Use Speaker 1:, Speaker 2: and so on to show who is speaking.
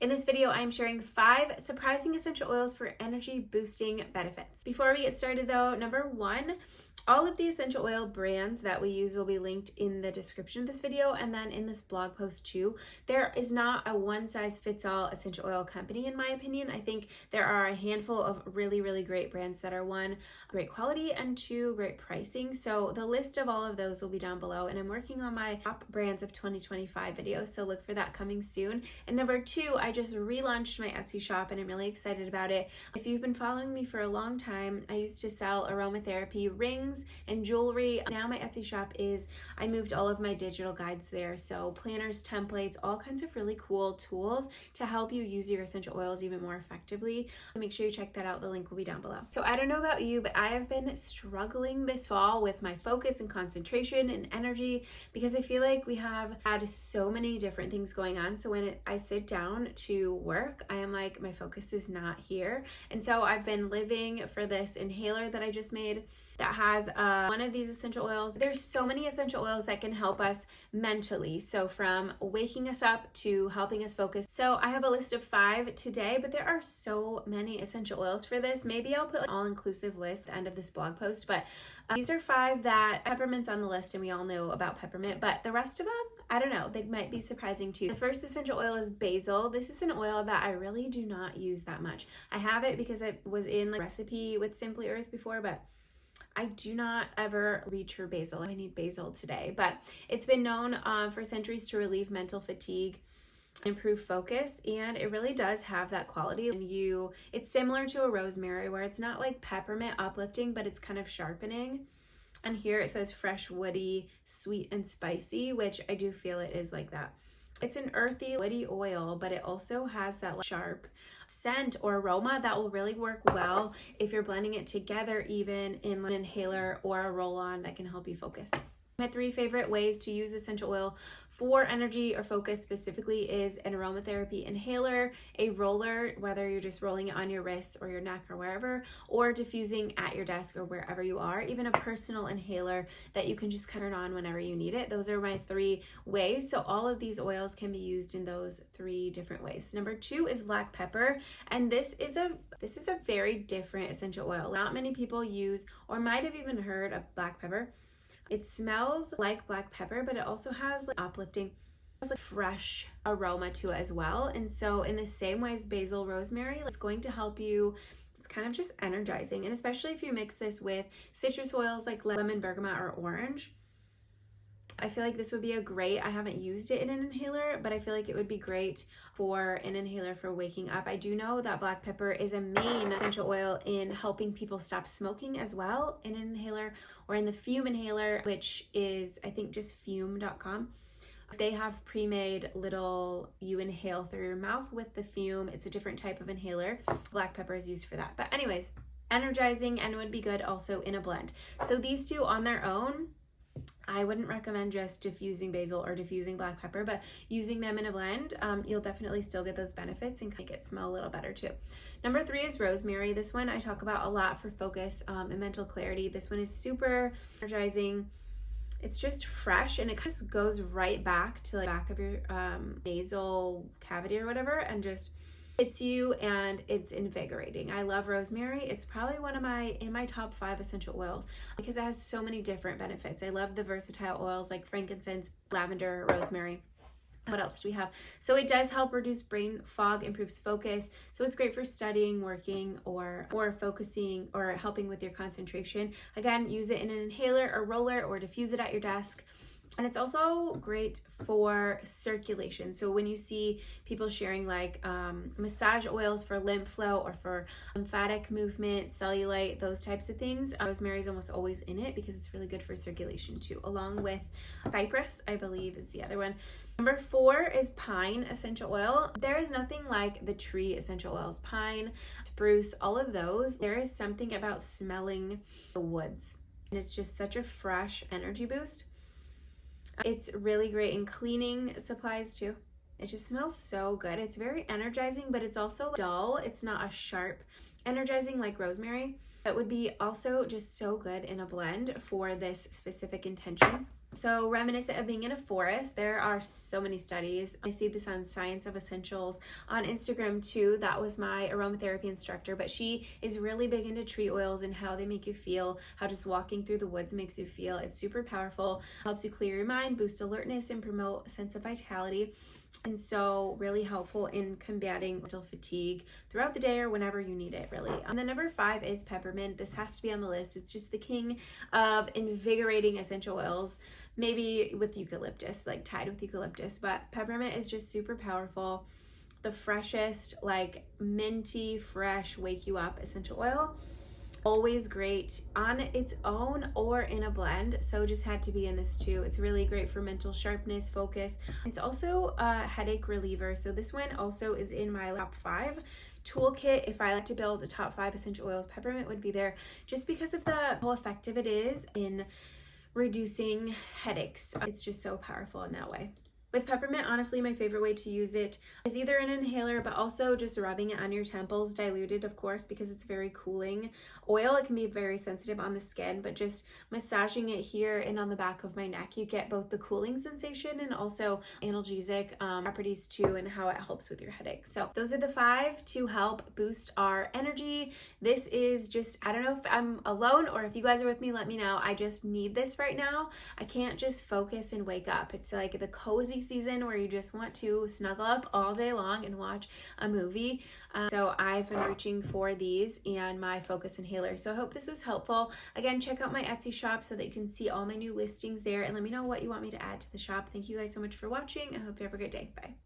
Speaker 1: In this video, I'm sharing 5 surprising essential oils for energy boosting benefits. Before we get started though, number 1, all of the essential oil brands that we use will be linked in the description of this video and then in this blog post too. There is not a one-size-fits-all essential oil company in my opinion. I think there are a handful of really great brands that are 1, great quality and 2, great pricing. So the list of all of those will be down below, and I'm working on my top brands of 2025 video, so look for that coming soon. And number 2, I just relaunched my Etsy shop and I'm really excited about it. If you've been following me for a long time, I used to sell aromatherapy rings and jewelry. Now my Etsy shop I moved all of my digital guides there. So planners, templates, all kinds of really cool tools to help you use your essential oils even more effectively. So make sure you check that out. The link will be down below. So I don't know about you, but I have been struggling this fall with my focus and concentration and energy because I feel like we have had so many different things going on. So when I sit down to work, I am like, my focus is not here. And so I've been living for this inhaler that I just made that has one of these essential oils. There's so many essential oils that can help us mentally. So from waking us up to helping us focus. So I have a list of 5 today, but there are so many essential oils for this. Maybe I'll put an all-inclusive list at the end of this blog post, but these are 5 that Peppermint's on the list and we all know about Peppermint, but the rest of them, I don't know, they might be surprising too. The first essential oil is Basil. This is an oil that I really do not use that much. I have it because it was in the recipe with Simply Earth before, but I do not ever reach for basil. I need basil today, but it's been known for centuries to relieve mental fatigue, improve focus, and it really does have that quality. And it's similar to a rosemary where it's not like peppermint uplifting, but it's kind of sharpening. And here it says fresh, woody, sweet, and spicy, which I do feel it is like that. It's an earthy, woody oil, but it also has that sharp scent or aroma that will really work well if you're blending it together, even in an inhaler or a roll-on that can help you focus. My 3 favorite ways to use essential oil for energy or focus specifically is an aromatherapy inhaler, a roller, whether you're just rolling it on your wrists or your neck or wherever, or diffusing at your desk or wherever you are, even a personal inhaler that you can just turn on whenever you need it. Those are my 3 ways. So all of these oils can be used in those 3 different ways. Number 2 is black pepper, and this is a very different essential oil. Not many people use or might have even heard of black pepper. It smells like black pepper, but it also has uplifting, fresh aroma to it as well. And so in the same way as basil, rosemary, it's going to help you. It's kind of just energizing. And especially if you mix this with citrus oils like lemon, bergamot, or orange, I feel like this would be I haven't used it in an inhaler, but I feel like it would be great for an inhaler for waking up. I do know that black pepper is a main essential oil in helping people stop smoking as well in an inhaler or in the fume inhaler, which is, I think, just fume.com. They have pre-made you inhale through your mouth with the fume. It's a different type of inhaler. Black pepper is used for that. But anyways, energizing and would be good also in a blend. So these 2 on their own, I wouldn't recommend just diffusing basil or diffusing black pepper, but using them in a blend, you'll definitely still get those benefits and make it smell a little better too. Number 3 is rosemary. This one I talk about a lot for focus and mental clarity. This one is super energizing. It's just fresh and it just goes right back to the back of your nasal cavity or whatever and just hits you, and it's invigorating. I love rosemary. It's probably in my top 5 essential oils because it has so many different benefits. I love the versatile oils like frankincense, lavender, rosemary. What else do we have? So it does help reduce brain fog, improves focus. So it's great for studying, working, or focusing, or helping with your concentration. Again, use it in an inhaler or roller or diffuse it at your desk. And it's also great for circulation. So when you see people sharing like massage oils for lymph flow or for lymphatic movement, cellulite, those types of things, rosemary is almost always in it because it's really good for circulation too, along with cypress, I believe is the other one. Number 4 is pine essential oil. There is nothing like the tree essential oils, pine, spruce, all of those. There is something about smelling the woods, and it's just such a fresh energy boost. It's really great in cleaning supplies too. It just smells so good. It's very energizing, but it's also dull. It's not a sharp energizing like rosemary. That would be also just so good in a blend for this specific intention. So reminiscent of being in a forest, there are so many studies. I see this on Science of Essentials on Instagram too. That was my aromatherapy instructor, but she is really big into tree oils and how they make you feel, how just walking through the woods makes you feel. It's super powerful, helps you clear your mind, boost alertness, and promote a sense of vitality. And so really helpful in combating mental fatigue throughout the day or whenever you need it, really. And then number 5 is peppermint. This has to be on the list. It's just the king of invigorating essential oils, maybe with eucalyptus, like tied with eucalyptus, but peppermint is just super powerful. The freshest, like minty, fresh, wake you up essential oil. Always great on its own or in a blend, so just had to be in this too. It's really great for mental sharpness, focus. It's also a headache reliever, so this one also is in my top 5 toolkit. If I like to build the top 5 essential oils, peppermint would be there just because of how effective it is in reducing headaches. It's just so powerful in that way. With peppermint, honestly, my favorite way to use it is either an inhaler, but also just rubbing it on your temples, diluted, of course, because it's very cooling oil. It can be very sensitive on the skin, but just massaging it here and on the back of my neck, you get both the cooling sensation and also analgesic properties too, and how it helps with your headache. So those are the 5 to help boost our energy. This is just, I don't know if I'm alone or if you guys are with me, let me know. I just need this right now. I can't just focus and wake up. It's like the cozy season where you just want to snuggle up all day long and watch a movie. So I've been reaching for these and my focus inhaler. So I hope this was helpful. Again, check out my Etsy shop so that you can see all my new listings there, and let me know what you want me to add to the shop. Thank you guys so much for watching. I hope you have a great day. Bye.